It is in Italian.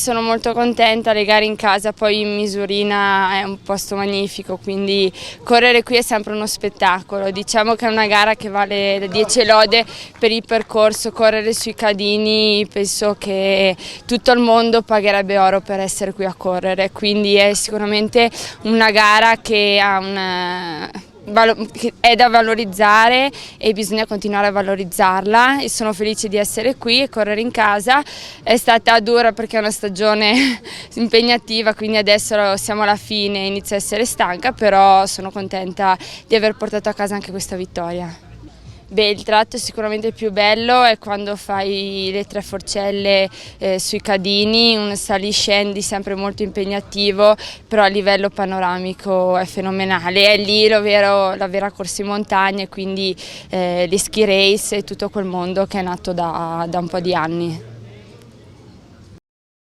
sono molto contenta, le gare in casa poi in Misurina è un posto magnifico, quindi correre qui è sempre uno spettacolo. Diciamo che è una gara che vale 10 lode per il percorso, correre sui cadini, penso che tutto il mondo pagherebbe oro per essere qui a correre, quindi è sicuramente una gara che che è da valorizzare e bisogna continuare a valorizzarla, e sono felice di essere qui e correre in casa. È stata dura perché è una stagione impegnativa, quindi adesso siamo alla fine e inizio a essere stanca, però sono contenta di aver portato a casa anche questa vittoria. Beh, il tratto sicuramente più bello è quando fai le 3 forcelle sui cadini, un sali-scendi sempre molto impegnativo, però a livello panoramico è fenomenale. È lì la vera corsa in montagna, e quindi gli ski race e tutto quel mondo che è nato da un po' di anni.